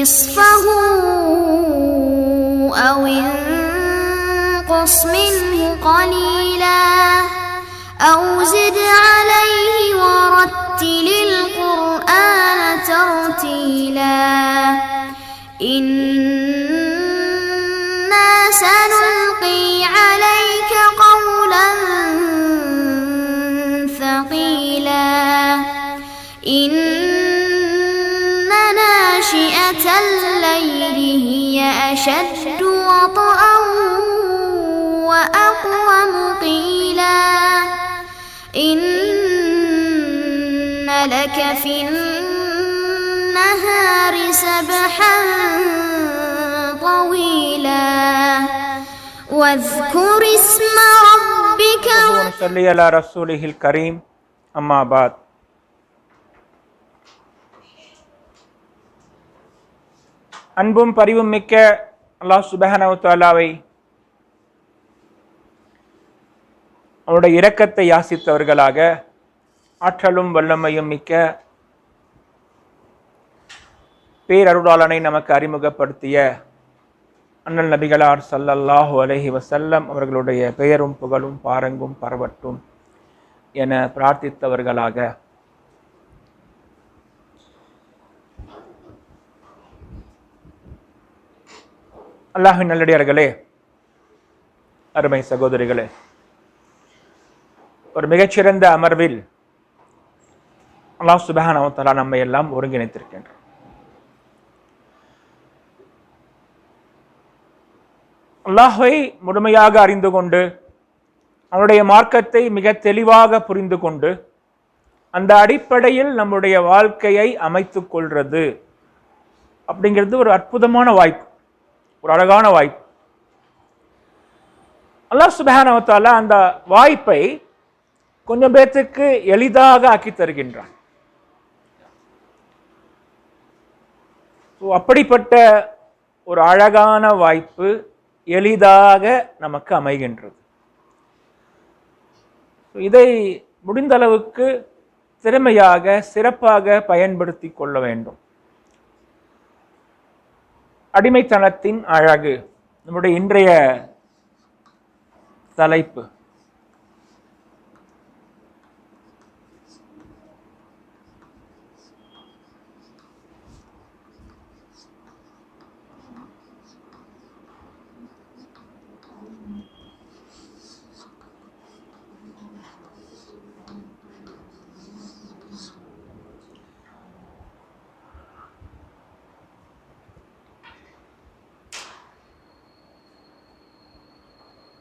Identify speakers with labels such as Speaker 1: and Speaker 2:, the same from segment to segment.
Speaker 1: نصفه أو انقص منه قليلا أو زد عليه ورتل القرآن ترتيلا إنا سنلقي عليك قولا ثقيلا إن ناشئة الليل هي أشد وطئا وأقوم قيلا إن لك في النهار سبحا طويلا واذكر اسم ربك
Speaker 2: ونصلي على رسوله الكريم أما بعد அன்பும் பரிவும் மிக்க அல்லாஹ் சுப்ஹானஹு வ தஆலாவை அவருடைய இரக்கத்தை யாசித்தவர்களாக ஆற்றலும் வல்லமையும் மிக்க பேரருளாளனை நமக்கு அறிமுகப்படுத்திய அண்ணல் நபிகளார் ஸல்லல்லாஹு அலைஹி வஸல்லம் அவர்களுடைய பெயரும் புகழும் பாரங்கும் பரவட்டும் என பிரார்த்தித்தவர்களாக அல்லாஹ்வின் நல்லடியார்களே, அருமை சகோதரிகளே, ஒரு மிகச்சிறந்த அமர்வில் அல்லாஹ் சுப்ஹானஹு வ தஆலா நம்மை எல்லாம் ஒருங்கிணைத்திருக்கின்றார். அல்லாஹ்வை முழுமையாக அறிந்து கொண்டு அவனுடைய மார்க்கத்தை மிக தெளிவாக புரிந்து கொண்டு அந்த அடிப்படையில் நம்முடைய வாழ்க்கையை அமைத்துக் கொள்றது அப்படிங்கிறது ஒரு அற்புதமான வாய்ப்பு, ஒரு அழகான வாய்ப்பு. அல்லாஹ் சுப்ஹானஹு வ தஆலா அந்த வாய்ப்பை கொஞ்சம் பேத்துக்கு எளிதாக ஆக்கி தருகின்றான். அப்படிப்பட்ட ஒரு அழகான வாய்ப்பு எளிதாக நமக்கு அமைகின்றது. இதை முடிந்த அளவுக்கு திறமையாக சிறப்பாக பயன்படுத்தி கொள்ள வேண்டும். அடிமைத்தனத்தின் அழகு நம்முடைய இன்றைய தலைப்பு.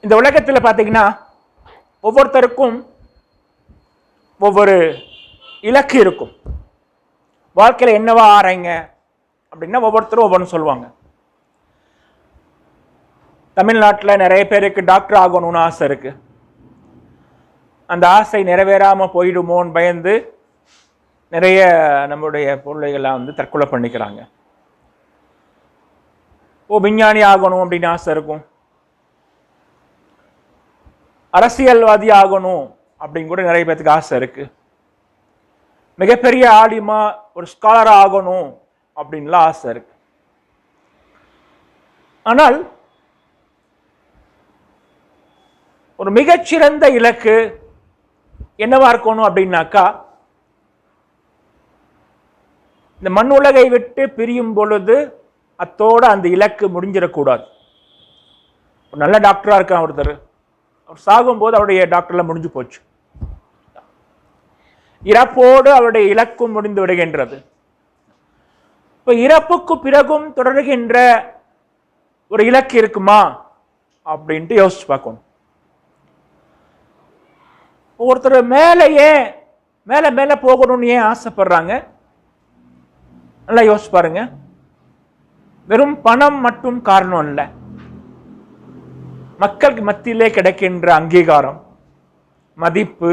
Speaker 2: இந்த உலகத்தில் பார்த்தீங்கன்னா ஒவ்வொருத்தருக்கும் ஒவ்வொரு இலக்கு இருக்கும். வாழ்க்கையில் என்னவா ஆறீங்க அப்படின்னா ஒவ்வொருத்தரும் ஒவ்வொன்று சொல்லுவாங்க. தமிழ்நாட்டில் நிறைய பேருக்கு டாக்டர் ஆகணும்னு ஆசை இருக்கு. அந்த ஆசை நிறைவேறாம போயிடுமோன்னு பயந்து நிறைய நம்முடைய பிள்ளைகள்லாம் தற்கொலை பண்ணிக்கிறாங்க. விஞ்ஞானி ஆகணும் அப்படின்னு ஆசை இருக்கும். அரசியல்வாதி ஆகணும் அப்படின்னு கூட நிறைய பேருக்கு ஆசை இருக்கு. மிகப்பெரிய ஆலிமா ஒரு ஸ்காலர் ஆகணும் அப்படின்லாம் ஆசை இருக்கு. ஆனால் ஒரு மிகச்சிறந்த இலக்கு என்னவா இருக்கணும் அப்படின்னாக்கா, இந்த மண் உலகை விட்டு பிரியும் பொழுது அத்தோட அந்த இலக்கு முடிஞ்சிடக்கூடாது. ஒரு நல்ல டாக்டரா இருக்கான் ஒருத்தர், அவர் சாகும்போது அவருடைய டாக்டர்ல முடிஞ்சு போச்சு. இறப்போடு அவருடைய இலக்கும் முடிந்து விடுகின்றது. இப்ப இறப்புக்கு பிறகும் தொடர்கின்ற ஒரு இலக்கு இருக்குமா அப்படின்ட்டு யோசிச்சு பார்க்கணும். ஒருத்தர் மேல மேல போகணும்னு ஏன் ஆசைப்படுறாங்க? நல்லா யோசிச்சு பாருங்க. வெறும் பணம் மட்டும் காரணம் இல்லை. மக்களுக்கு மத்தியிலே கிடைக்கின்ற அங்கீகாரம், மதிப்பு,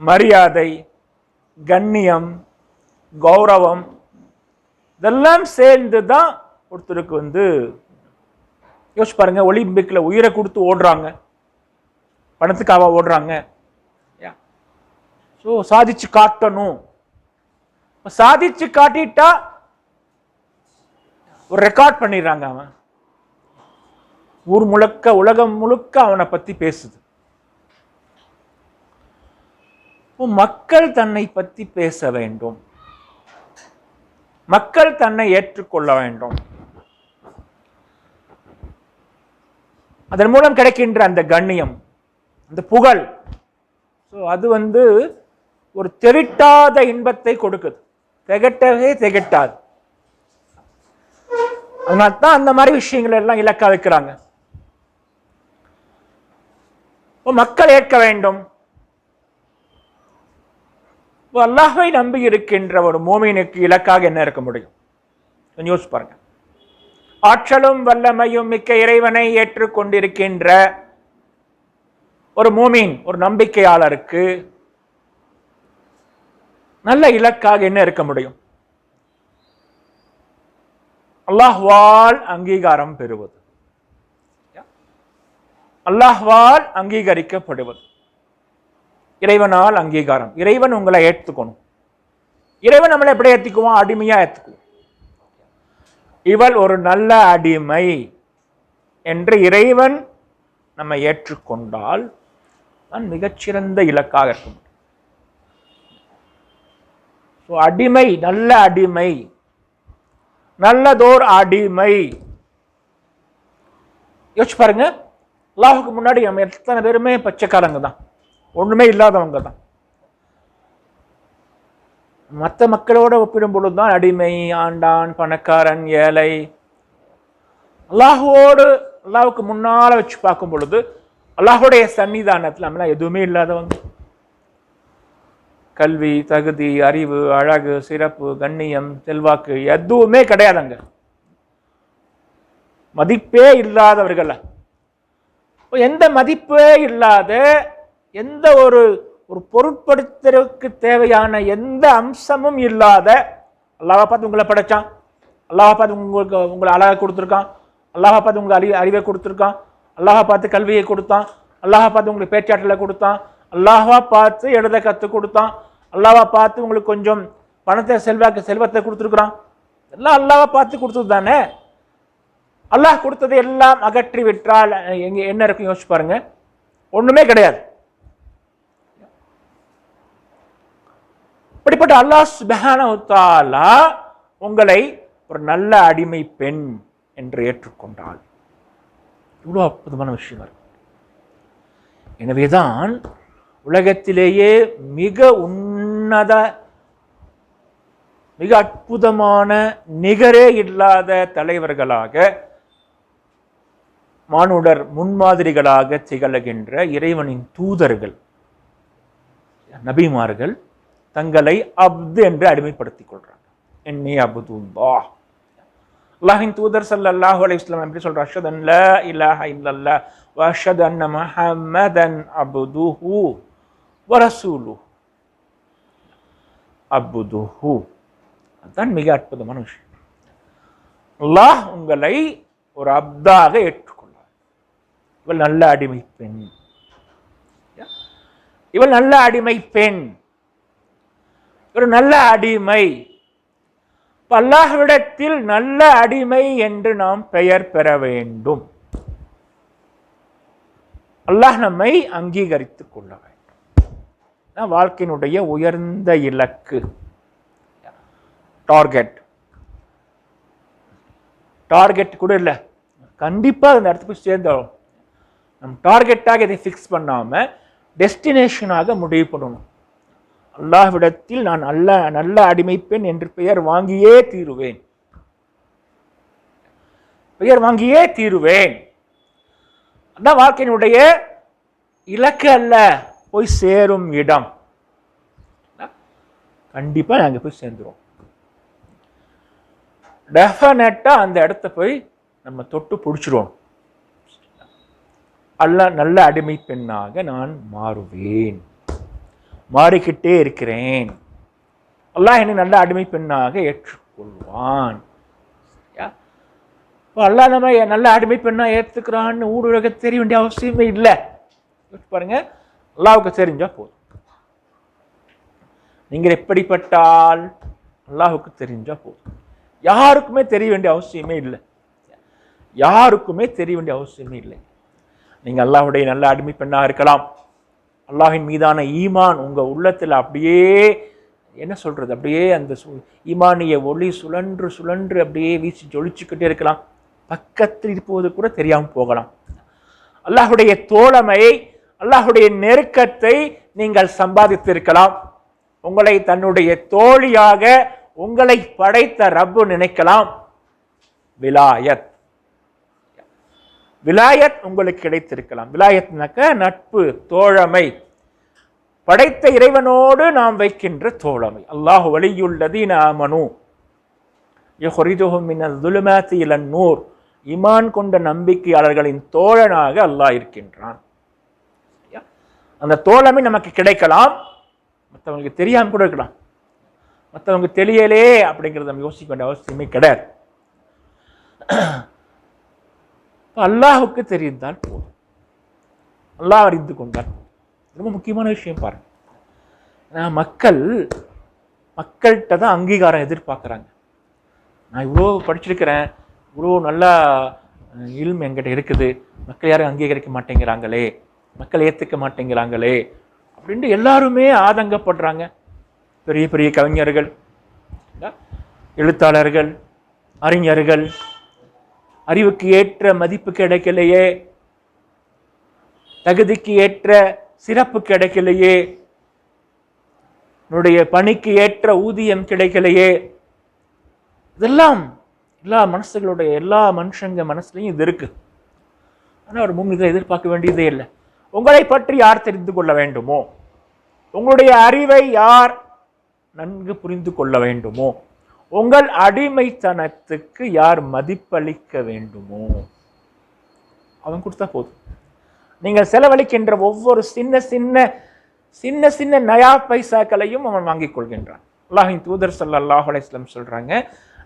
Speaker 2: மரியாதை, கண்ணியம், கௌரவம் இதெல்லாம் சேர்ந்து தான் ஒருத்தருக்கு யோசிச்சு பாருங்க. ஒலிம்பிக்ல உயிரை கொடுத்து ஓடுறாங்க, பணத்துக்காக ஓடுறாங்க. சாதிச்சு காட்டணும். சாதிச்சு காட்டிட்டா ஒரு ரெக்கார்ட் பண்ணிடுறாங்க. அவன் ஊர் முழுக்க, உலகம் முழுக்க அவனை பத்தி பேசுது. மக்கள் தன்னை பற்றி பேச வேண்டும், மக்கள் தன்னை ஏற்றுக்கொள்ள வேண்டும். அதன் மூலம் கிடைக்கின்ற அந்த கண்ணியம், அந்த புகழ், அது ஒரு தெவிட்டாத இன்பத்தை கொடுக்குது, திகட்டவே திகட்டாது. அதனால்தான் அந்த மாதிரி விஷயங்கள் எல்லாம் இலக்கா வைக்கிறாங்க. மக்கள் ஏற்க வேண்டும். அல்லாஹ்வை நம்பி இருக்கின்ற ஒரு மோமீனுக்கு இலக்காக என்ன இருக்க முடியும்? யோசிச்சு பாருங்க. ஆற்றலும் வல்லமையும் மிக்க இறைவனை ஏற்றுக்கொண்டிருக்கின்ற ஒரு மோமீன், ஒரு நம்பிக்கையாளருக்கு நல்ல இலக்காக என்ன இருக்க முடியும்? அல்லாஹ்வால் அங்கீகாரம் பெறுவது, அல்லாஹ்வால் அங்கீகரிக்கப்படுவது, இறைவனால் அங்கீகாரம். இறைவன் உங்களை ஏற்றுக்கணும். இறைவன் நம்மளை எப்படி ஏற்றுக்குவான்? அடிமையா ஏற்றுக்குவோம். இவள் ஒரு நல்ல அடிமை என்று இறைவன் நம்ம ஏற்றுக்கொண்டால் தான் மிகச்சிறந்த இலக்காக இருக்கும். அடிமை, நல்ல அடிமை, நல்லதோர் அடிமை. யோசிச்சு பாருங்க, அல்லாஹுக்கு முன்னாடி நம்ம எத்தனை பேருமே பச்சைக்காரங்க தான், ஒண்ணுமே இல்லாதவங்க தான். மற்ற மக்களோட ஒப்பிடும் பொழுதுதான் அடிமை, ஆண்டான், பணக்காரன், ஏழை. அல்லாஹுவோடு, அல்லாஹுக்கு முன்னால வச்சு பார்க்கும் பொழுது அல்லாஹுடைய சன்னிதானத்தில் நம்மளாம் எதுவுமே இல்லாதவங்க. கல்வி, தகுதி, அறிவு, அழகு, சிறப்பு, கண்ணியம், செல்வாக்கு எதுவுமே கிடையாதுங்க. மதிப்பே இல்லாதவர்கள். எந்த மதிப்பே இல்லாத, எந்த ஒரு பொருட்படுத்துறதுக்கு தேவையான எந்த அம்சமும் இல்லாத, அல்லாஹ் பார்த்து உங்களை படைச்சான், அல்லாஹ் பார்த்து உங்களை அழகை கொடுத்துருக்கான், அல்லாஹ் பார்த்து உங்களுக்கு அறிவை கொடுத்துருக்கான், அல்லாஹ் பார்த்து கல்வியை கொடுத்தான், அல்லாஹ் பார்த்து உங்களுக்கு பேச்சாற்றலை கொடுத்தான், அல்லாஹா பார்த்து எழுத கற்றுக் கொடுத்தான், அல்லாஹா பார்த்து உங்களுக்கு கொஞ்சம் பணத்தை, செல்வத்தை கொடுத்துருக்குறான். எல்லாம் அல்லாஹா பார்த்து கொடுத்தது தானே. அல்லாஹ் கொடுத்ததை எல்லாம் அகற்றி விட்டால் எங்க என்ன இருக்கும்? யோசிச்சு பாருங்க, ஒண்ணுமே கிடையாது. இப்படிப்பட்ட அல்லாஹ் சுப்ஹானஹு வ தஆலா உங்களை ஒரு நல்ல அடிமை பெண் என்று ஏற்றுக்கொண்டால் இவ்வளவு அற்புதமான விஷயம் இருக்கு. எனவேதான் உலகத்திலேயே மிக உன்னத, மிக அற்புதமான, நிகரே இல்லாத தலைவர்களாக, மானுடர் முன்மாதிரிகளாக திகழ்கின்ற இறைவனின் தூதர்கள், நபிமார்கள் தங்களை அப்து என்று அடிமைப்படுத்திக் கொள்றாங்க. என்னை அப்துல்லாஹ். அல்லாஹ்வின் தூதர் ஸல்லல்லாஹு அலைஹி வஸல்லம் எப்படி சொல்றார்? அஷ்ஹது அன் லா இலாஹ இல்லல்லாஹ் வ அஷ்ஹது அன்ன முஹம்மதன் அப்துஹு வ ரசூலுஹு. அப்துஹு, அதுதான் மிக அற்புதமான விஷயம். அல்லாஹ் உங்களை ஒரு அப்தாக ஏற்றுக்கொள்ளார். இவள் நல்ல அடிமை பெண், இவள் நல்ல அடிமை பெண், ஒரு நல்ல அடிமை. அல்லாஹ்விடத்தில் நல்ல அடிமை என்று நாம் பெயர் பெற வேண்டும். அல்லாஹ் நம்மை அங்கீகரித்துக் கொள்ள வேண்டும். வாழ்க்கையினுடைய உயர்ந்த இலக்கு, டார்கெட். டார்கெட் கூட இல்லை, கண்டிப்பா அந்த இடத்துக்கு போய் சேர்ந்தோம். நம் டார்கெட்டாக இதை ஃபிக்ஸ் பண்ணாம டெஸ்டினேஷனாக முடிவு பண்ணணும். அல்லாஹ்விடத்தில் நான் நல்ல அடிமை பெண் என்று பெயர் வாங்கியே தீருவேன், பெயர் வாங்கியே தீருவேன். அதான் வாழ்க்கையினுடைய இலக்கு அல்ல, போய் சேரும் இடம். கண்டிப்பா நாங்க போய் சேர்ந்துருவோம். டெஃபினட்டா அந்த இடத்த போய் நம்ம தொட்டு பிடிச்சிருவோம். நல்ல அடிமை பெண்ணாக நான் மாறுவேன், மாறிக்கிட்டே இருக்கிறேன். அல்லாஹ் என்னை நல்ல அடிமை பெண்ணாக ஏற்றுக்கொள்வான். அல்லாஹ் நம்ம நல்ல அடிமை பெண்ணா ஏற்றுக்கிறான்னு ஊடுருக தெரிய வேண்டிய அவசியமே இல்லை. பாருங்க, அல்லாஹ்வுக்கு தெரிஞ்சா போதும். நீங்கள் எப்படிப்பட்டால் அல்லாஹ்வுக்கு தெரிஞ்சா போதும். யாருக்குமே தெரிய வேண்டிய அவசியமே இல்லை. யாருக்குமே தெரிய வேண்டிய அவசியமே இல்லை. நீங்க அல்லாஹ்வுடைய நல்ல அடிமை பெண்ணா இருக்கலாம். அல்லாஹின் மீதான ஈமான் உங்க உள்ளத்துல அப்படியே என்ன சொல்றது, அப்படியே அந்த ஈமானிய ஒளி சுழன்று சுழன்று அப்படியே வீசி ஜொலிச்சுக்கிட்டே இருக்கலாம். பக்கத்தில் இருப்பது கூட தெரியாம போகலாம். அல்லாஹ்வுடைய தோழமை, அல்லாஹ்வுடைய நெருக்கத்தை நீங்கள் சம்பாதித்திருக்கலாம். உங்களை தன்னுடைய தோழியாக உங்களை படைத்த ரப்பு நினைக்கலாம். விலாயத், விலாயத் உங்களுக்கு கிடைத்திருக்கலாம். விலாயத்னாக்க நட்பு, தோழமை, படைத்த இறைவனோடு நாம் வைக்கின்ற தோழமை. அல்லாஹு வலியுல்லதீன ஆமனு யுஹ்ரிஜுஹும் மினல் ஸுலுமாத்தி இலன் நூர். ஈமான் கொண்ட நம்பிக்கையாளர்களின் தோழனாக அல்லாஹ் இருக்கின்றான். அந்த தோழமை நமக்கு கிடைக்கலாம், மற்றவங்களுக்கு தெரியாம கூட இருக்கலாம். மற்றவங்க தெரியலே அப்படிங்கிறத நம்ம யோசிக்க வேண்டிய அவசியமே கிடையாது. அல்லாஹுக்கு தெரிந்தால் போதும், அல்லாஹ் அறிந்து கொண்டால். ரொம்ப முக்கியமான விஷயம் பாருங்க. மக்கள்கிட்ட தான் அங்கீகாரம் எதிர்பார்க்குறாங்க. நான் இவ்வளோ படிச்சிருக்கிறேன், இவ்வளோ நல்லா இல்ம் என்கிட்ட இருக்குது, மக்கள் யாரும் அங்கீகரிக்க மாட்டேங்கிறாங்களே, மக்கள் ஏற்றுக்க மாட்டேங்கிறாங்களே அப்படின்ட்டு எல்லாருமே ஆதங்கப்படுறாங்க. பெரிய பெரிய கவிஞர்கள், எழுத்தாளர்கள், அறிஞர்கள், அறிவுக்கு ஏற்ற மதிப்பு கிடைக்கலையே, தகுதிக்கு ஏற்ற சிறப்பு கிடைக்கலையே, என்னுடைய பணிக்கு ஏற்ற ஊதியம் கிடைக்கலையே, இதெல்லாம் எல்லா மனசுகளுடைய எல்லா மனுஷங்க மனசுலையும் இது இருக்கு. ஆனால் ஒரு முன் இதை எதிர்பார்க்க வேண்டியதே இல்லை. உங்களை பற்றி யார் தெரிந்து கொள்ள வேண்டுமோ, உங்களுடைய அறிவை யார் நன்கு புரிந்து கொள்ள வேண்டுமோ, உங்கள் அடிமைத்தனத்துக்கு யார் மதிப்பளிக்க வேண்டுமோ அவன் கொடுத்தா போதும். நீங்கள் செலவழிக்கின்ற ஒவ்வொரு சின்ன சின்ன சின்ன சின்ன நயா பைசாக்களையும் அவன் வாங்கிக் கொள்கின்றான். அல்லாஹின் தூதர் ஸல்லல்லாஹு அலைஹி வஸல்லம் சொல்றாங்க,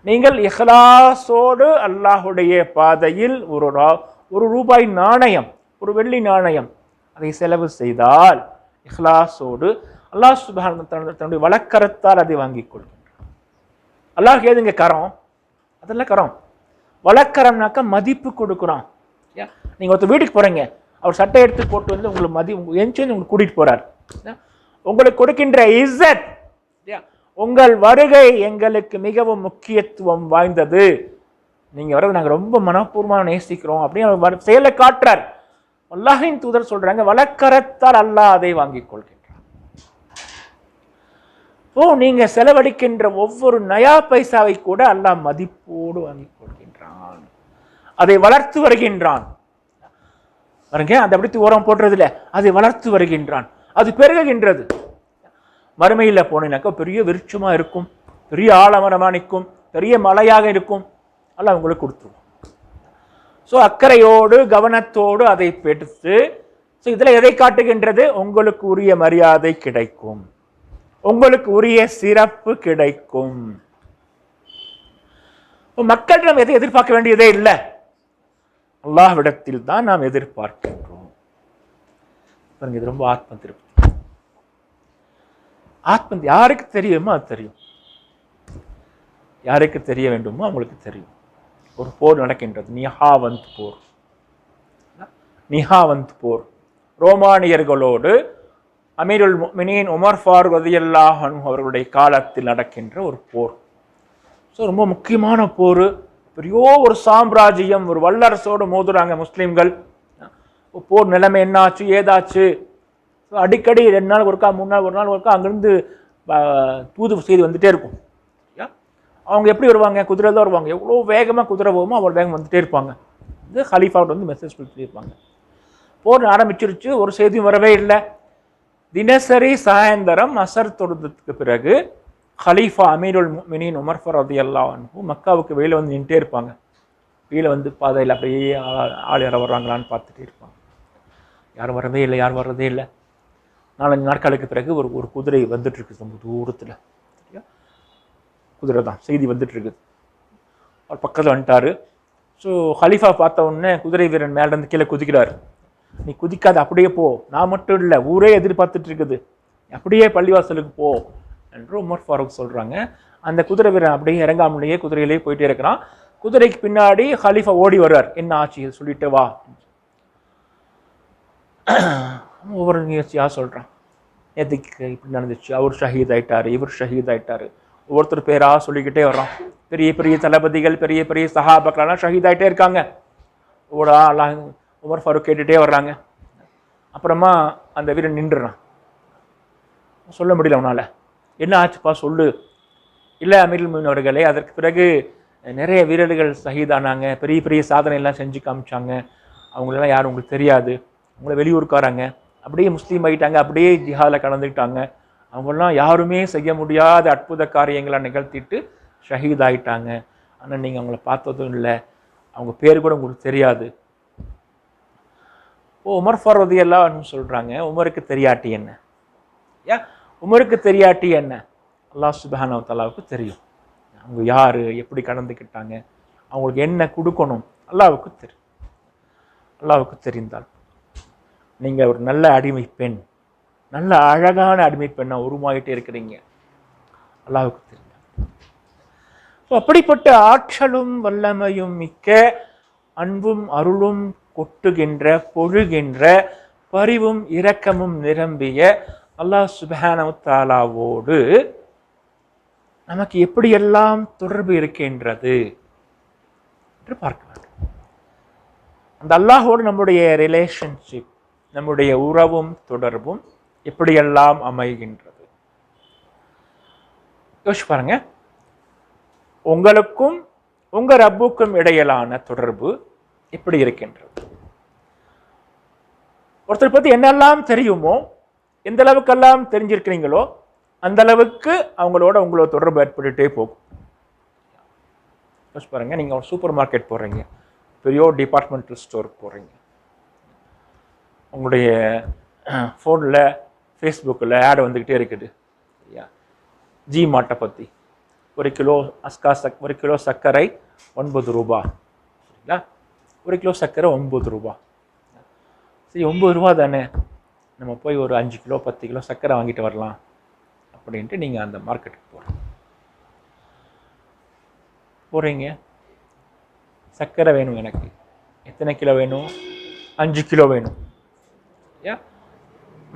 Speaker 2: நீங்கள் இஹ்லாஸோடு அல்லாஹுடைய பாதையில் ஒரு ரூபாய் நாணயம், ஒரு வெள்ளி நாணயம் அதை செலவு செய்தால் இஹ்லாஸோடு அல்லாஹ் சுப்ஹானஹு வ தஆலா தன்னுடைய வலக்கரத்தால் அதை வாங்கிக் கொள்கின்றான். அல்லாஹ் ஏதுங்க கரம்? அதெல்லாம் கரம். வலக்கரம்னாக்க மதிப்பு கொடுக்குறான். நீங்க ஒருத்தர் வீட்டுக்கு போறீங்க, அவர் சட்டை எடுத்து போட்டு வந்து உங்களுக்கு உங்களுக்கு கூட்டிட்டு போறார். உங்களுக்கு கொடுக்கின்ற இஸ்ஸத், உங்கள் வருகை எங்களுக்கு மிகவும் முக்கியத்துவம் வாய்ந்தது, நீங்க வர்றது நாங்க ரொம்ப மனப்பூர்வமாக நேசிக்கிறோம் அப்படின்னு செயலை காட்டுறார். அல்லாஹ்வின் தூதர் சொல்றாங்க, வலக்கரத்தால் அல்லாஹ் அதை வாங்கிக் கொள்கின்றான். நீங்க செலவழிக்கின்ற ஒவ்வொரு நயா பைசாவை கூட அல்லாஹ் மதிப்போடு வாங்கிக் கொள்கின்றான், அதை வளர்த்து வருகின்றான். பாருங்க, அந்த அப்படி உரம் போடுறது இல்ல, அதை வளர்த்து வருகின்றான், அது பெருகுகின்றது. மறுமையில போனீங்கன்னாக்கா பெரிய விருட்சமா இருக்கும், பெரிய ஆலமரமா நிற்கும், பெரிய மலையாக இருக்கும். அல்லாஹ் உங்களுக்கு கொடுத்துருவோம். ஸோ அக்கறையோடு கவனத்தோடு அதை பெற்று, ஸோ இதுல எதை காட்டுகின்றது? உங்களுக்கு உரிய மரியாதை கிடைக்கும், உங்களுக்கு உரிய சிறப்பு கிடைக்கும். மக்கள் நாம் எதை எதிர்பார்க்க வேண்டியதே இல்லை, அல்லாஹ்விடத்தில் தான் நாம் எதிர்பார்க்கின்றோம். இது ரொம்ப ஆத்ம திருப்தி. ஆத்ம யாருக்கு தெரியுமோ அது தெரியும், யாருக்கு தெரிய வேண்டுமோ அவங்களுக்கு தெரியும். ஒரு போர் நடக்கின்றது, நிஹாவந்த் போர். நிஹாவந்த் போர் ரோமானியர்களோடு அமீருல் முஃமினீன் உமர் ஃபாரூக் ரலியல்லாஹு அன்ஹு அவர்களுடைய காலத்தில் நடக்கின்ற ஒரு போர். ஸோ ரொம்ப முக்கியமான போர். பெரிய ஒரு சாம்ராஜ்யம், ஒரு வல்லரசோடு மோதுறாங்க முஸ்லீம்கள். போர் நிலைமை என்னாச்சு ஏதாச்சு, அடிக்கடி 2 நாள் ஒருக்கா 3 நாள் ஒரு நாள் ஒருக்கா அங்கிருந்து தூது செய்தி வந்துட்டே இருக்கும். அவங்க எப்படி வருவாங்க? குதிரை தான் வருவாங்க. எவ்வளோ வேகமாக குதிரை போகுமோ அவ்வளோ வேகம் வந்துட்டே இருப்பாங்க. இது ஹலீஃபாவுக்கு வந்து மெசேஜ் கொடுத்துட்டே இருப்பாங்க. போர் ஆரம்பிச்சிருச்சு, ஒரு செய்தியும் வரவே இல்லை. தினசரி சாயந்தரம் அசர் தொழுதத்துக்கு பிறகு ஹலீஃபா அமீருல் முஃமினீன் உமர் ஃபாரூக் ரலியல்லாஹு அன்ஹு மக்காவுக்கு வெளியில் வந்து நின்றுட்டே இருப்பாங்க. வெளியில் வந்து பாதையில் அப்படியே ஆள் யாரை வர்றாங்களான்னு பார்த்துட்டே இருப்பாங்க. யாரும் வரவே இல்லை, யாரும் வர்றதே இல்லை. 4-5 நாட்களுக்கு பிறகு ஒரு குதிரை வந்துட்டு இருக்குது ரொம்ப தூரத்தில். குதிரை தான் செய்தி வந்துட்டு இருக்குது. அவர் பக்கத்தில் வந்துட்டாரு. ஸோ ஹலீஃபா பார்த்த உடனே குதிரை வீரன் மேலேருந்து கீழே குதிக்கிறார். நீ குதிக்காத, அப்படியே போ, நான் மட்டும் இல்லை ஊரே எதிர்பார்த்துட்டு இருக்குது, அப்படியே பள்ளிவாசலுக்கு போ, என்று உமர் ஃபாரூக் சொல்றாங்க. அந்த குதிரை வீரன் அப்படியே இறங்காமலேயே குதிரையிலேயே போயிட்டே இருக்கிறான். குதிரைக்கு பின்னாடி ஹலீஃபா ஓடி வருவார். என்ன ஆச்சு சொல்லிட்டு வா. ஒவ்வொரு நிகழ்ச்சியா சொல்றான். எதுக்கு இப்படி நடந்துச்சு, அவர் ஷஹீத் ஆயிட்டாரு, இவர் ஷஹீத் ஆயிட்டாரு, ஒவ்வொருத்தர் பேரா சொல்லிக்கிட்டே வர்றான். பெரிய பெரிய தளபதிகள், பெரிய பெரிய சஹாபாக்கள்லாம் ஷஹீத் ஆயிட்டே இருக்காங்க. ஓடா அல்லாஹ் உமர் ஃபாரூக் கேட்டுட்டே வர்றாங்க. அப்புறமா அந்த வீரன் நின்றுறான். சொல்ல முடியல அவனால. என்ன ஆச்சுப்பா சொல்லு. இல்லை அமீருல் முஃமினீன் அவர்களே, அதற்கு பிறகு நிறைய வீரர்கள் ஷஹீதானாங்க, பெரிய பெரிய சாதனை எல்லாம் செஞ்சு காமிச்சாங்க. அவங்களெல்லாம் யாரும் உங்களுக்கு தெரியாது, அவங்கள வெளியூருக்காராங்க, அப்படியே முஸ்லீம் ஆகிட்டாங்க, அப்படியே ஜிஹாதில் கலந்துக்கிட்டாங்க. அவங்கெல்லாம் யாருமே செய்ய முடியாத அற்புத காரியங்களை நிகழ்த்திட்டு ஷஹீத் ஆகிட்டாங்க. ஆனால் நீங்கள் அவங்கள பார்த்ததும் இல்லை, அவங்க பேர் கூட உங்களுக்கு தெரியாது. உமர் ஃபாரூக் ரலியல்லாஹு அன்ஹு சொல்கிறாங்க, உமருக்கு தெரியாட்டி என்ன? ஏன் உமருக்கு தெரியாட்டி என்ன? அல்லாஹ் சுப்ஹானஹு வ தஆலாவுக்கு தெரியும். அவங்க யார், எப்படி கடந்துக்கிட்டாங்க, அவங்களுக்கு என்ன கொடுக்கணும் அல்லாஹ்வுக்கு தெரியும். அல்லாஹ்வுக்கு தெரிந்தால் நீங்கள் ஒரு நல்ல அடிமை பெண், நல்ல அழகான அடிமை பெண்ணாக உருமாகிட்டே இருக்கிறீங்க. அல்லாஹ்வுக்கு தெரியும். ஸோ அப்படிப்பட்ட ஆற்றலும் வல்லமையும் மிக்க, அன்பும் அருளும் கொட்டுகின்ற, பொழுகின்ற, பரிவும் இரக்கமும் நிரம்பிய அல்லாஹ் சுப்ஹானஹு வ தஆலாவோடு நமக்கு எப்படியெல்லாம் தொடர்பு இருக்கின்றது என்று பார்க்க வேண்டும். அந்த அல்லாஹோடு நம்முடைய ரிலேஷன்ஷிப், நம்முடைய உறவும் தொடர்பும் எப்படியெல்லாம் அமைகின்றது யோசிச்சு பாருங்க. உங்களுக்கும் உங்க ரப்புக்கும் இடையிலான தொடர்பு எப்படி இருக்கின்றது? ஒருத்தர் பத்தி என்னெல்லாம் தெரியுமோ, எந்த அளவுக்கெல்லாம் தெரிஞ்சிருக்கிறீங்களோ அந்த அளவுக்கு அவங்களோட உங்களோட தொடர்பு ஏற்பட்டுட்டே போகும். யோசிச்சு பாருங்க. நீங்க ஒரு சூப்பர் மார்க்கெட் போறீங்க, பெரிய டிபார்ட்மெண்டல் ஸ்டோர் போறீங்க, உங்களுடைய ஃபோனில் ஃபேஸ்புக்கில் ஆட் வந்துக்கிட்டே இருக்குது. ஜி மாட்டை பற்றி, ஒரு கிலோ சர்க்கரை 9 ரூபா. சரிங்களா? ஒரு கிலோ சர்க்கரை 9 ரூபா. சரி, 9 ரூபா தானே, நம்ம போய் ஒரு 5 கிலோ 10 கிலோ சர்க்கரை வாங்கிட்டு வரலாம் அப்படின்ட்டு நீங்கள் அந்த மார்க்கெட்டுக்கு போகிறீங்க. சர்க்கரை வேணும் எனக்கு. எத்தனை கிலோ வேணும்? 5 கிலோ வேணும்.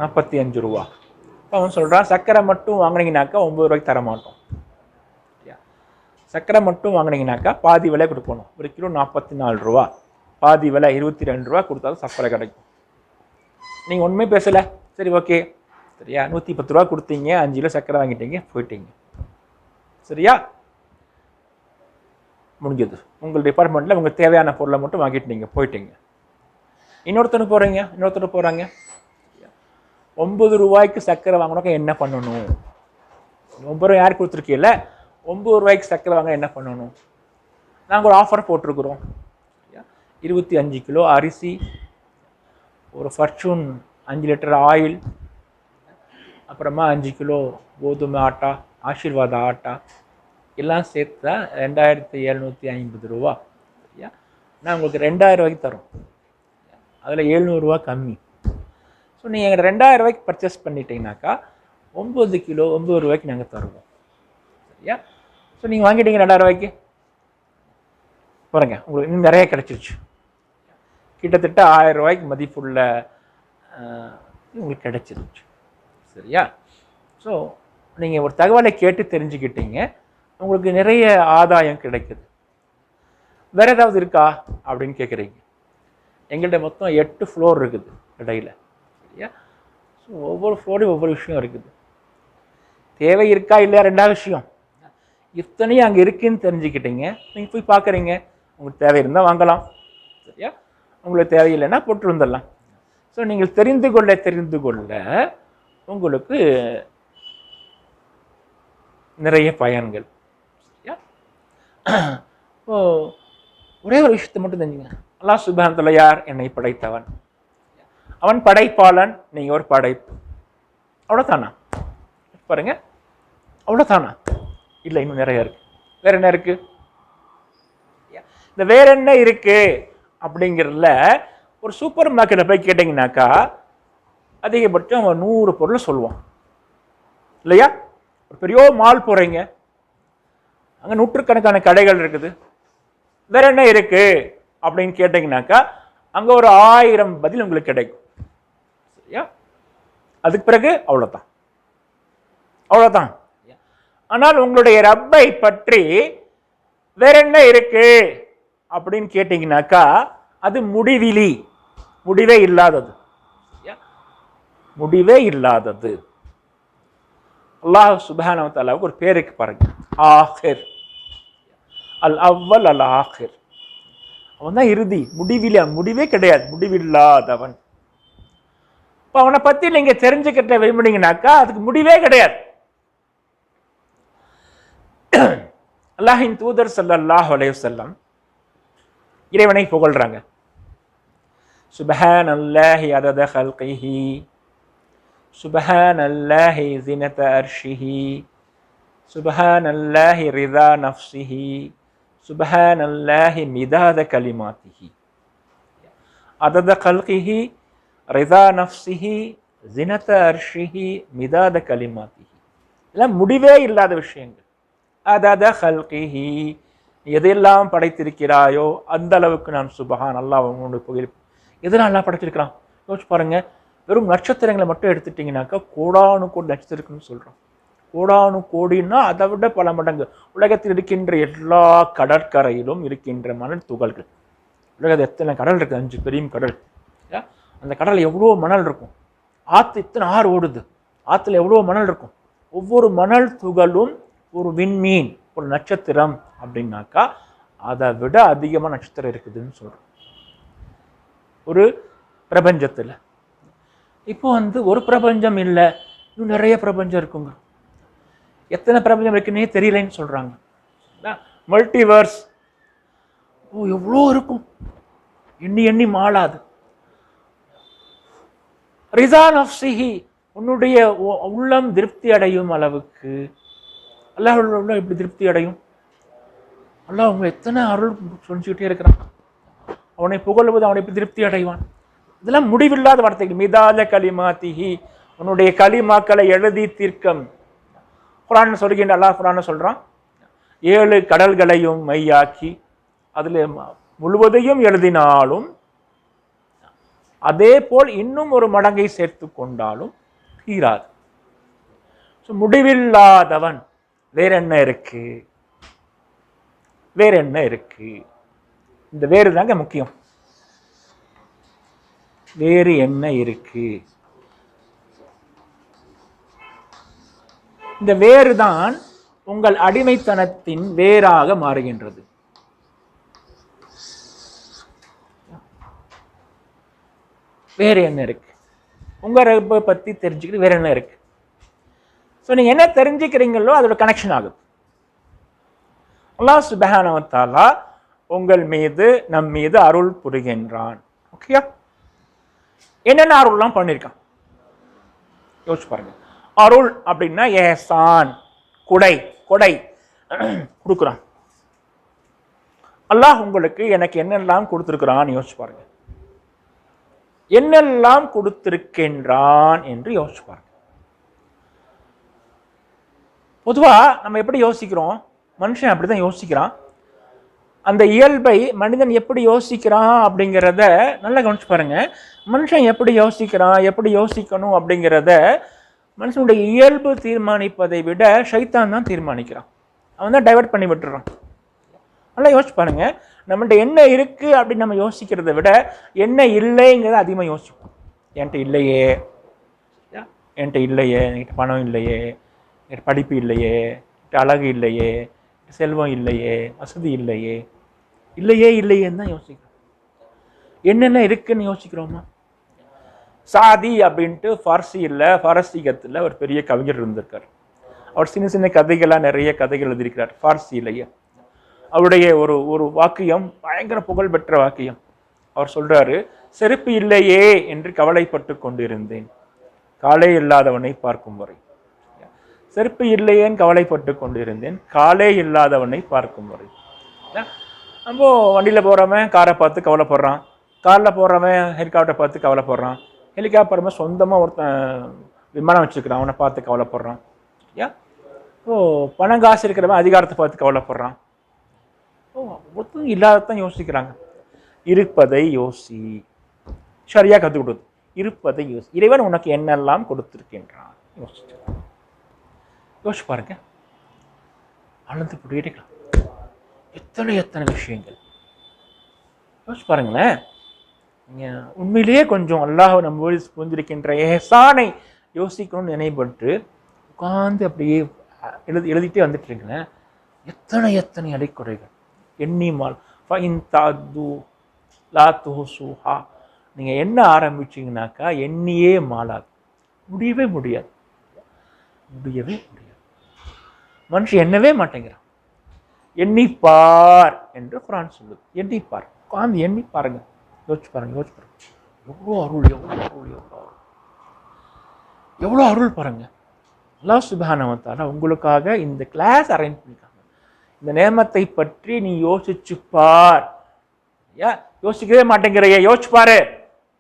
Speaker 2: 45 ரூபா. இப்போ அவன் சொல்கிறான், சர்க்கரை மட்டும் வாங்கினீங்கனாக்கா 9 ரூபாய்க்கு தர மாட்டோம். சர்க்கரை மட்டும் வாங்கினீங்கனாக்கா பாதி விலை கொடுக்கணும். ஒரு கிலோ 44 ரூபா, பாதி விலை 22 ரூபா கொடுத்தாலும் சர்க்கரை கிடைக்கும். நீங்கள் ஒன்றுமே பேசலை, சரி ஓகே, சரியா, 110 ரூபா கொடுத்தீங்க, 5 கிலோ சர்க்கரை வாங்கிட்டீங்க, போயிட்டீங்க. சரியா, முடிஞ்சது. உங்கள் டிபார்ட்மெண்ட்டில் உங்களுக்கு தேவையான பொருளை மட்டும் வாங்கிட்டு நீங்கள் போயிட்டீங்க. இன்னொருத்தனுக்கு போகிறாங்க, 9 ரூபாய்க்கு சர்க்கரை வாங்கினாக்கா என்ன பண்ணணும்? 9 ரூபாய் யார் கொடுத்துருக்கீல்ல, 9 ரூபாய்க்கு சர்க்கரை வாங்க என்ன பண்ணணும்? நாங்கள் ஒரு ஆஃபர் போட்டிருக்கிறோம். 25 கிலோ அரிசி, ஒரு ஃபர்ச்சூன் 5 லிட்டர் ஆயில், அப்புறமா 5 கிலோ கோதுமை ஆட்டா, ஆசீர்வாத ஆட்டா, எல்லாம் சேர்த்தா 2750 ரூபா. சரியா, நான் உங்களுக்கு 2000 ரூபாய்க்கு தரோம். அதில் 700 ரூபா கம்மி. ஸோ நீங்கள் எங்கள் 2000 ரூபாய்க்கு பர்ச்சேஸ் பண்ணிட்டீங்கன்னாக்கா 9 கிலோ 9 ரூபாய்க்கு நாங்கள் தருவோம். சரியா, ஸோ நீங்கள் வாங்கிட்டீங்க 2000 ரூபாய்க்கு. பாருங்க, உங்களுக்கு இன்னும் நிறைய கிடச்சிருச்சு. கிட்டத்தட்ட 1000 ரூபாய்க்கு மதிப்புள்ள உங்களுக்கு கிடச்சிருச்சு. சரியா, ஸோ நீங்கள் ஒரு தகவலை கேட்டு தெரிஞ்சுக்கிட்டீங்க, உங்களுக்கு நிறைய ஆதாயம் கிடைக்குது. வேற ஏதாவது இருக்கா அப்படின்னு கேட்குறீங்க. எங்கள்கிட்ட மொத்தம் 8 ஃப்ளோர் இருக்குது கடையில். சரியா, ஸோ ஒவ்வொரு ஃப்ளோரையும் ஒவ்வொரு விஷயம் இருக்குது. தேவை இருக்கா இல்லையா ரெண்டாவது விஷயம். இத்தனையும் அங்கே இருக்குன்னு தெரிஞ்சுக்கிட்டீங்க, நீங்கள் போய் பார்க்குறீங்க. உங்களுக்கு தேவை இருந்தால் வாங்கலாம். சரியா, உங்களுக்கு தேவையில்லைன்னா போட்டு வந்துடலாம். ஸோ நீங்கள் தெரிந்து கொள்ள உங்களுக்கு நிறைய பயன்கள். சரியா, இப்போ ஒரே ஒரு விஷயத்தை மட்டும் தெரிஞ்சுங்க. அல்லாஹ் சுப்ஹானஹு வ தஆலா யார்? என்னை படைத்தவன். அவன் படைப்பாளன், நீங்கள் ஒரு படைப்பு. அவ்வளோதானா? பாருங்க, அவ்வளோதானா? இல்லை, இன்னும் நிறைய இருக்கு. வேற என்ன இருக்கு? இந்த வேற என்ன இருக்கு அப்படிங்கிறதுல ஒரு சூப்பர் மார்க்கெட்டில் போய் கேட்டிங்கனாக்கா அதிகபட்சம் அவன் 100 பொருள் சொல்லுவான் இல்லையா? ஒரு பெரிய மால் போறீங்க, அங்க நூற்றுக்கணக்கான கடைகள் இருக்குது, வேற என்ன இருக்கு அப்படின்னு கேட்டீங்கன்னாக்கா அங்க ஒரு 1000 பதில் உங்களுக்கு கிடைக்கும். சரியா? அதுக்கு பிறகு அவ்வளவுதான், அவ்வளவுதான். ஆனால் உங்களுடைய ரப்பை பற்றி வேற என்ன இருக்கு அப்படின்னு கேட்டீங்கன்னாக்கா அது முடிவிலி, முடிவே இல்லாதது, முடிவே இல்லாதது. அல்லாஹ் சுப்ஹானஹு வ தஆலாவுக்கு ஒரு பேர் இருக்கு பாருங்க, ஆஹிர். அல் அவ்வல் அல் ஆஹிர். அவன் தான் இறுதி, முடிவில, முடிவே கிடையாது, முடிவில்லாதவன். இப்போ அவனை பத்தி நீங்க தெரிஞ்சுக்கிட்ட விரும்புனீங்கன்னாக்கா அதுக்கு முடிவே கிடையாது. அல்லாஹ்வின் தூதர் ஸல்லல்லாஹு அலைஹி வஸல்லம் இறைவனை புகழ்றாங்க. சுப்ஹானல்லாஹி அதத ஹல்கிஹி, சுப்ஹானல்லாஹி ஸினத அர்ஷிஹி, சுப்ஹானல்லாஹி ரிதா நஃப்ஸிஹி, சுப்ஹானல்லாஹி மிதாத கலிமாத்திஹி. அதத ஹல்கிஹி, ரிதா நஃப்ஸிஹி, ஸினத அர்ஷிஹி, மிதாத கலிமாத்திஹி. இதெல்லாம் முடிவே இல்லாத விஷயங்கள். அதத ஹல்கிஹி, எதெல்லாம் படைத்திருக்கிறாயோ அந்த அளவுக்கு நான் சுபஹான் அல்லாஹ் உங்களுடைய புகழ். எதெல்லாம் அல்லாஹ் படைத்திருக்கிறான் யோசிச்சு பாருங்க. வெறும் நட்சத்திரங்களை மட்டும் எடுத்துட்டீங்கன்னாக்கா கோடானு கோடி நட்சத்திரம்னு சொல்றோம். கோடானு கோடின்னா அதை விட பல மடங்கு. உலகத்தில் இருக்கின்ற எல்லா கடற்கரையிலும் இருக்கின்ற மணல் துகள்கள். உலகத்தில் எத்தனை கடல் இருக்கு? 5 பெரிய கடல். அந்த கடல் எவ்வளோ மணல் இருக்கும். ஆற்று இத்தனை ஆறு ஓடுது, ஆற்றுல எவ்வளோ மணல் இருக்கும். ஒவ்வொரு மணல் துகளும் ஒரு விண்மீன், ஒரு நட்சத்திரம் அப்படின்னாக்கா அதை விட அதிகமாக நட்சத்திரம் இருக்குதுன்னு சொல்றோம் ஒரு பிரபஞ்சத்தில். இப்போ ஒரு பிரபஞ்சம் இல்லை, இன்னும் நிறைய பிரபஞ்சம் இருக்குங்க. எத்தனை பிரபஞ்சம் இருக்குன்னே தெரியலன்னு சொல்றாங்க. மல்டிவர்ஸ், எவ்வளோ இருக்கும், எண்ணி எண்ணி மாளாது. ரிதா நஃப்ஸிஹி, உன்னுடைய உள்ளம் திருப்தி அடையும் அளவுக்கு. அல்லாஹ் உள்ள எப்படி திருப்தி அடையும்? அல்லாஹ் அவங்க எத்தனை அருள் சொல்லிச்சுக்கிட்டே இருக்கிறான். அவனை புகழுவது அவனை எப்படி திருப்தி அடைவான்? இதெல்லாம் முடிவில்லாத வார்த்தைகள். மிதாத கலிமாத்திஹி, உன்னுடைய கலிமாக்களை எழுதி தீர்க்கம். குர்ஆன் சொல்கின்ற அல்லாஹ் குர்ஆன் சொல்றான், 7 கடல்களையும் மையாக்கி அதில் முழுவதையும் எழுதினாலும் அதே போல் இன்னும் ஒரு மடங்கை சேர்த்து கொண்டாலும் தீராது. முடிவில்லாதவன். வேற என்ன இருக்கு? வேற என்ன இருக்கு? இந்த வேறு தாங்க முக்கியம். வேறு என்ன இருக்கு? இந்த வேறுதான் உங்கள் அடிமைத்தனத்தின் வேறாக மாறுகின்றது. வேற என்ன இருக்கு? உங்க ரப்பை பத்தி தெரிஞ்சுக்கிட்டு வேற என்ன இருக்கு? ஸோ நீங்க என்ன தெரிஞ்சுக்கிறீங்களோ அதோட கனெக்ஷன் ஆகுது. அல்லாஹ் சுப்ஹானஹு வ தஆலா உங்கள் மீது, நம் மீது அருள் புரிகின்றான். ஓகேயா? என்னென்ன அருள்லாம் பண்ணியிருக்கான் யோசிச்சு பாருங்க. அருள் அப்படின்னா ஏசான், கொடை, கொடை கொடுக்குறான். அல்லாஹ் உங்களுக்கு எனக்கு என்னெல்லாம் கொடுத்திருக்கிறான் யோசிச்சு பாருங்க. என்னெல்லாம் கொடுத்திருக்கின்றான் என்று யோசிச்சு பாருங்க. பொதுவா நம்ம எப்படி யோசிக்கிறோம்? மனுஷன் அப்படிதான் யோசிக்கிறான். அந்த இயல்பை மனிதன் எப்படி யோசிக்கிறான் அப்படிங்கிறத நல்லா கவனிச்சு பாருங்க. மனுஷன் எப்படி யோசிக்கிறான், எப்படி யோசிக்கணும் அப்படிங்கிறத மனுஷனுடைய இயல்பு தீர்மானிப்பதை விட ஷைத்தான் தான் தீர்மானிக்கிறான். அவன் தான் டைவர்ட் பண்ணி விட்டுறான். நல்லா யோசிச்சு பாருங்க. நம்மள்ட்ட என்ன இருக்கு அப்படின்னு நம்ம யோசிக்கிறத விட என்ன இல்லைங்கிறத அதிகமாக யோசிப்போம். என்கிட்ட இல்லையே, என்கிட்ட இல்லையே, என்கிட்ட பணம் இல்லையே, என்கிட்ட படிப்பு இல்லையே, என்கிட்ட அழகு இல்லையே, செல்வம் இல்லையே, வசதி இல்லையே, இல்லையே இல்லையேன்னு தான் யோசிக்கிறோம். என்னென்ன இருக்குன்னு யோசிக்கிறோமா? சாதி அப்படின்ட்டு பாரசீகத்தில் ஒரு பெரிய கவிஞர் இருந்திருக்கார். அவர் சின்ன சின்ன கதைகளாக நிறைய கதைகள் எழுதியிருக்கிறார் ஃபார்சியிலேயே. அவருடைய ஒரு வாக்கியம் பயங்கர புகழ் பெற்ற வாக்கியம். அவர் சொல்றாரு, செருப்பு இல்லையே என்று கவலைப்பட்டு கொண்டிருந்தேன் காலே இல்லாதவனை பார்க்கும் வரை. செருப்பு இல்லையேன்னு கவலைப்பட்டு கொண்டிருந்தேன் காலே இல்லாதவனை பார்க்கும் வரை. நம்ம வண்டியில் போகிறவன் காரை பார்த்து கவலைப்படுறான், காரில் போகிறவன் ஹெலிகாப்டரை பார்த்து கவலைப்படுறான், ஹெலிகாப்டர் சொந்தமாக ஒருத்தன் விமானம் வச்சுக்கிறான், அவனை பார்த்து கவலைப்படுறான். ஓ, பணம் காசு இருக்கிறவன் அதிகாரத்தை பார்த்து கவலைப்படுறான். ஓ, ஒருத்தரும் இல்லாததான் யோசிக்கிறாங்க. இருப்பதை யோசி, சரியா கற்றுக் கொடுது. இருப்பதை யோசி. இறைவன் உனக்கு என்னெல்லாம் கொடுத்திருக்கின்றான் யோசிச்சு யோசிச்சு பாருங்க. ஆனந்து புரியுதுங்களா? எத்தனை எத்தனை விஷயங்கள் யோசிச்சு பாருங்களேன். நீங்கள் உண்மையிலேயே கொஞ்சம் அல்லாஹ் நம்ம புரிந்திருக்கின்ற எஹ்சானை யோசிக்கணும்னு நினைப்பட்டு உட்கார்ந்து அப்படியே எழுதிட்டே வந்துட்டு இருக்கேன். எத்தனை எத்தனை அடைக்குறைகள் எண்ணிமால் லா துஹ்ஸூஹா. நீங்கள் என்ன ஆரம்பிச்சிங்கனாக்கா எண்ணியே மாளாது, முடியவே முடியாது, முடியவே முடியாது. மனுஷன் எண்ணவே மாட்டேங்கிறான். எண்ணிப்பார் என்று குர்ஆன் சொல்லுது. எண்ணிப்பார், உட்கார்ந்து எண்ணி பாருங்க, யோசிச்சு பாருங்க, யோசிச்சு பாருங்க. எவ்வளோ அருள், எவ்வளோ அருள், எவ்வளோ அருள், எவ்வளோ அருள் பாருங்க. அல்லாஹ் சுப்ஹானஹு வ தஆலா உங்களுக்காக இந்த கிளாஸ் அரேஞ்ச் பண்ணிருக்காங்க. இந்த நேமத்தை பற்றி நீ யோசிச்சு பார். யோசிக்கவே மாட்டேங்கிறையே, யோசிச்சு பாரு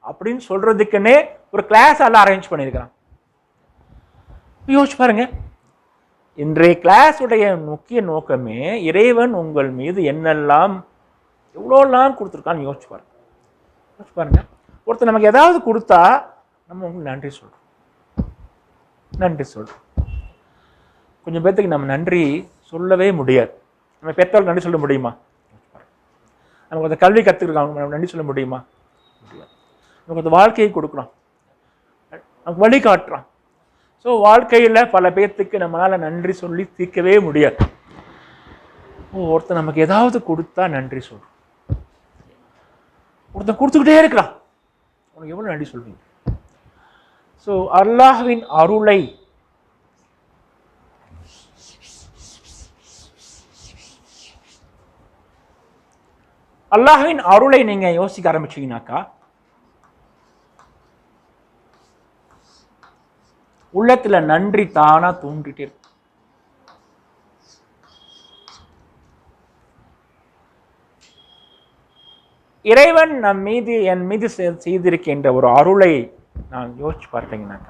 Speaker 2: அப்படின்னு சொல்றதுக்குன்னே ஒரு கிளாஸ் எல்லாம் அரேஞ்ச் பண்ணியிருக்கிறான். யோசிச்சு பாருங்க. இன்றைய கிளாஸ் உடைய முக்கிய நோக்கமே இறைவன் உங்கள் மீது என்னெல்லாம் எவ்வளோலாம் கொடுத்துருக்கான்னு யோசிச்சு பாருங்க. யோசிச்சு பாருங்க. ஒருத்தர் நமக்கு ஏதாவது கொடுத்தா நம்ம உங்களுக்கு நன்றி சொல்றோம், நன்றி சொல்றோம். கொஞ்சம் பேர்த்துக்கு நம்ம நன்றி சொல்லவே முடியாது. நம்ம பெற்றோருக்கு நன்றி சொல்ல முடியுமா? நமக்கு அந்த கல்வி கற்றுக்கிறாங்க, நன்றி சொல்ல முடியுமா? முடியாது. நமக்கு அந்த வாழ்க்கையை கொடுக்குறோம், நமக்கு வழி காட்டுறான். ஸோ வாழ்க்கையில் பல பேர்த்துக்கு நம்மளால் நன்றி சொல்லி தீர்க்கவே முடியாது. ஒருத்தர் நமக்கு ஏதாவது கொடுத்தா நன்றி சொல்றோம். ஒருத்தன் கொடுத்துக்கிட்டே இருக்கிறான், உனக்கு எவ்வளோ நன்றி சொல்வீங்க? ஸோ அல்லாஹ்வின் அருளை நீங்க யோசிக்க ஆரம்பிச்சீங்கன்னாக்கா உள்ளத்துல நன்றி தானா தூண்டிட்டே இருக்கும். இறைவன் என் மீது செய்திருக்கின்ற ஒரு அருளை நான் யோசிச்சு பார்த்தீங்கன்னாக்கா